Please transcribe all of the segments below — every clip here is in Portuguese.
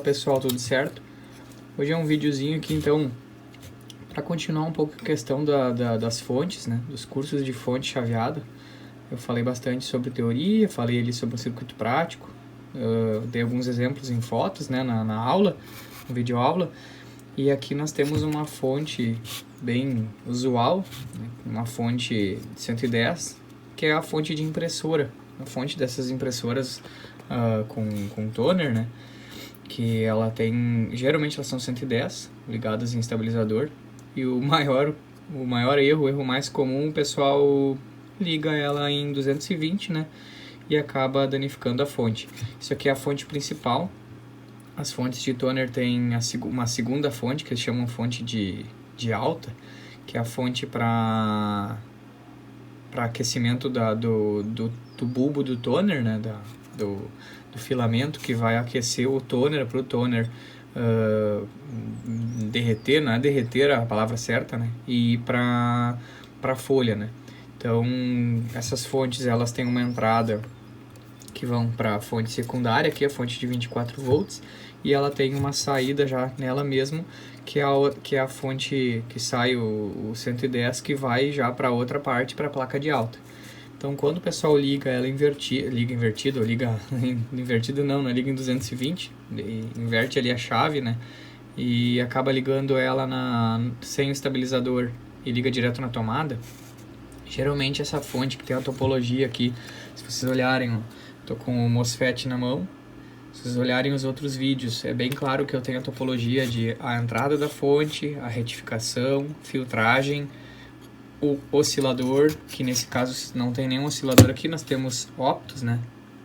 pessoal, tudo certo? Hoje é um videozinho aqui então para continuar um pouco a questão das fontes, né? Dos cursos de fonte chaveada. Eu falei bastante sobre teoria, falei ali sobre o circuito prático, dei alguns exemplos em fotos, né? Na aula, no vídeo aula. E aqui nós temos uma fonte bem usual, né? Uma fonte 110, que é a fonte de impressora. A fonte dessas impressoras com toner, né? Que ela tem, geralmente elas são 110 ligadas em estabilizador, e o maior erro, o erro mais comum, o pessoal liga ela em 220, né, e acaba danificando a fonte. Isso aqui é a fonte principal. As fontes de toner tem uma segunda fonte, que eles chamam fonte de alta, que é a fonte para aquecimento do bulbo do toner, né, do filamento, que vai aquecer o toner para o toner derreter, não é derreter a palavra certa, né, e para a folha, né. Então, essas fontes, elas têm uma entrada que vão para a fonte secundária, que é a fonte de 24 volts, e ela tem uma saída já nela mesmo, que é a fonte que sai o 110, que vai já para outra parte, para a placa de alta. Então, quando o pessoal liga ela invertido, ou liga invertido não liga em 220, inverte ali a chave, né, e acaba ligando ela sem o estabilizador e liga direto na tomada. Geralmente essa fonte que tem a topologia aqui, se vocês olharem, ó, tô com o MOSFET na mão. Se vocês olharem os outros vídeos, é bem claro que eu tenho a topologia de a entrada da fonte, a retificação, filtragem, o oscilador, que nesse caso não tem nenhum oscilador aqui, nós temos optos, né?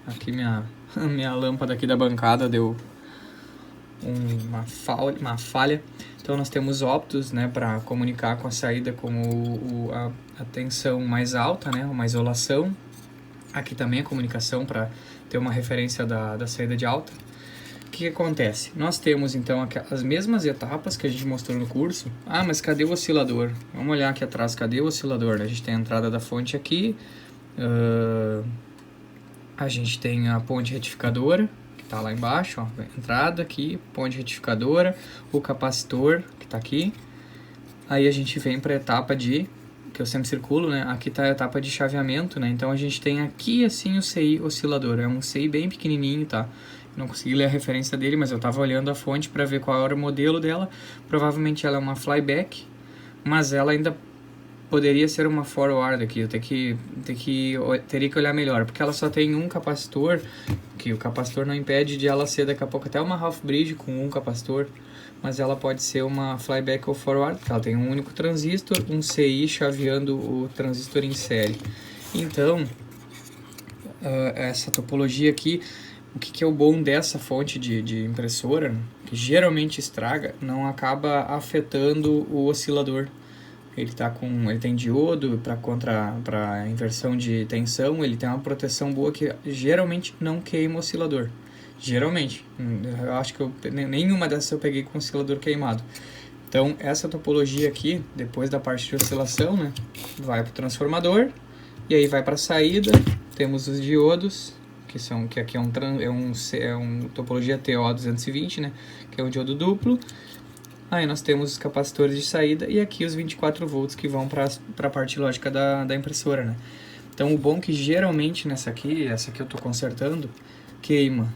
Aqui minha lâmpada aqui da bancada deu uma falha. Então nós temos optos, né, para comunicar com a saída com a tensão mais alta, né, uma isolação. Aqui também a comunicação para ter uma referência da saída de alta. O que acontece? Nós temos então as mesmas etapas que a gente mostrou no curso. Ah, mas cadê o oscilador? Vamos olhar aqui atrás, cadê o oscilador? A gente tem a entrada da fonte aqui, a gente tem a ponte retificadora, que está lá embaixo, ó, entrada aqui, ponte retificadora, o capacitor, que está aqui. Aí a gente vem para a etapa que eu sempre circulo, né? Aqui está a etapa de chaveamento, né? Então a gente tem aqui assim o CI oscilador, é um CI bem pequenininho, tá? Não consegui ler a referência dele, mas eu estava olhando a fonte para ver qual era o modelo dela. Provavelmente ela é uma flyback, mas ela ainda poderia ser uma forward aqui. Eu teria que olhar melhor, porque ela só tem um capacitor, que o capacitor não impede de ela ser daqui a pouco até uma half bridge com um capacitor, mas ela pode ser uma flyback ou forward, porque ela tem um único transistor, um CI chaveando o transistor em série. Então, essa topologia aqui, o que é o bom dessa fonte de impressora, né, que geralmente estraga, não acaba afetando o oscilador. Ele tem diodo para inversão de tensão, ele tem uma proteção boa que geralmente não queima o oscilador. Geralmente, eu acho que nenhuma dessas eu peguei com oscilador queimado. Então essa topologia aqui, depois da parte de oscilação, né, vai para o transformador, e aí vai para a saída. Temos os diodos, que aqui é um topologia TO220, né, que é um diodo duplo. Aí nós temos os capacitores de saída e aqui os 24 volts que vão para a parte lógica da impressora, né. Então o bom é que geralmente essa aqui eu estou consertando, queima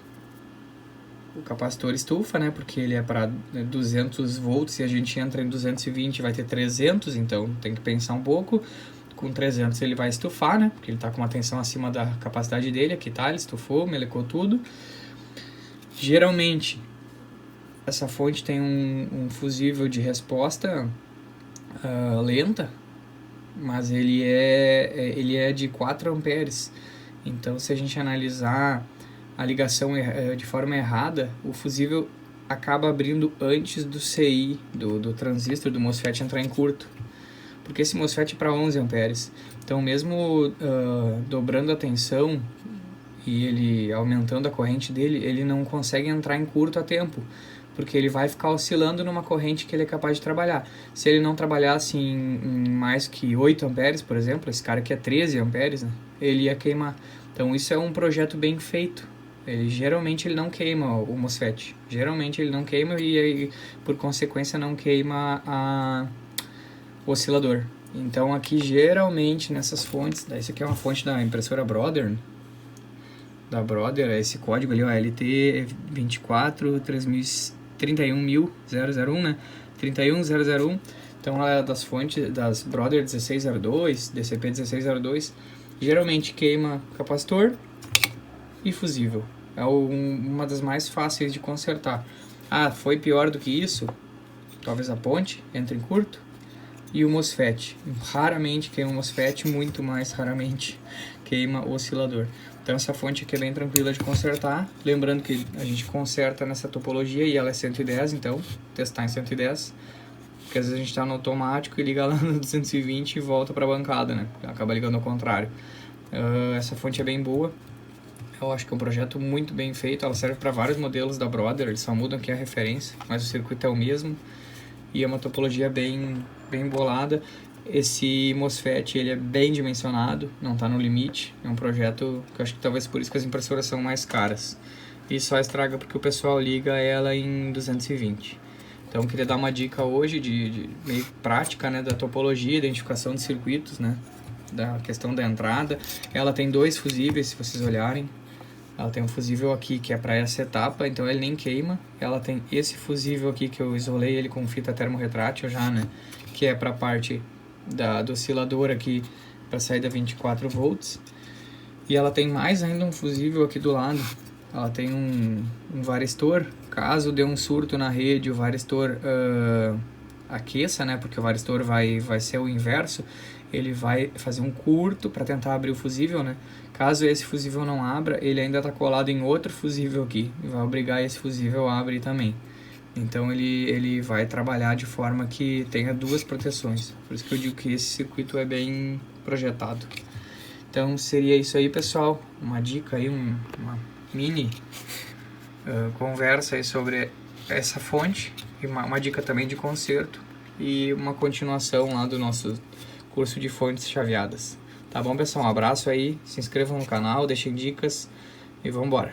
o capacitor estufa, né, porque ele é para 200 volts e a gente entra em 220 vai ter 300, então tem que pensar um pouco. Com 300 ele vai estufar, né, porque ele está com uma tensão acima da capacidade dele. Aqui tá, ele estufou, melecou tudo. Geralmente essa fonte tem um fusível de resposta lenta, mas ele é de 4 amperes. Então se a gente analisar a ligação de forma errada, o fusível acaba abrindo antes do CI, do transistor, do MOSFET entrar em curto. Porque esse MOSFET é para 11 amperes. Então mesmo dobrando a tensão e ele aumentando a corrente dele, ele não consegue entrar em curto a tempo, porque ele vai ficar oscilando numa corrente que ele é capaz de trabalhar. Se ele não trabalhasse em mais que 8 amperes, por exemplo, esse cara aqui é 13 amperes, né, ele ia queimar. Então isso é um projeto bem feito. Ele geralmente ele não queima o MOSFET. Geralmente ele não queima e aí, por consequência, não queima o oscilador. Então aqui geralmente nessas fontes, essa aqui é uma fonte da impressora Brother, da Brother, esse código ali, ó, LT2431001, né? 31001. Então ela é das fontes das Brother 1602, DCP 1602. Geralmente queima capacitor e fusível. É uma das mais fáceis de consertar. Ah, foi pior do que isso? Talvez a ponte entre em curto. E o MOSFET. Raramente queima o MOSFET, muito mais raramente queima o oscilador. Então essa fonte aqui é bem tranquila de consertar. Lembrando que a gente conserta nessa topologia e ela é 110, então testar em 110. Porque às vezes a gente está no automático e liga lá no 220 e volta para a bancada, né? Acaba ligando ao contrário. Essa fonte é bem boa. Eu acho que é um projeto muito bem feito. Ela serve para vários modelos da Brother, eles só mudam aqui a referência, mas o circuito é o mesmo. E é uma topologia bem bolada. Esse MOSFET ele é bem dimensionado, não está no limite. É um projeto que eu acho que talvez por isso que as impressoras são mais caras. E só estraga porque o pessoal liga ela em 220. Então eu queria dar uma dica hoje de meio prática, né, da topologia, identificação de circuitos, né, da questão da entrada. Ela tem 2 fusíveis, se vocês olharem. Ela tem um fusível aqui que é para essa etapa, então ele nem queima. Ela tem esse fusível aqui que eu isolei ele com fita termorretrátil já, né? Que é para a parte do oscilador aqui, para saída 24 volts. E ela tem mais ainda um fusível aqui do lado. Ela tem um varistor, caso dê um surto na rede, o varistor aqueça, né? Porque o varistor vai ser o inverso. Ele vai fazer um curto para tentar abrir o fusível, né? Caso esse fusível não abra, ele ainda está colado em outro fusível aqui e vai obrigar esse fusível a abrir também. Então ele vai trabalhar de forma que tenha 2 proteções. Por isso que eu digo que esse circuito é bem projetado. Então seria isso aí, pessoal. Uma dica aí, uma mini conversa aí sobre essa fonte e uma dica também de conserto e uma continuação lá do nosso curso de fontes chaveadas. Tá bom, pessoal? Um abraço aí, se inscrevam no canal, deixem dicas e vamos embora.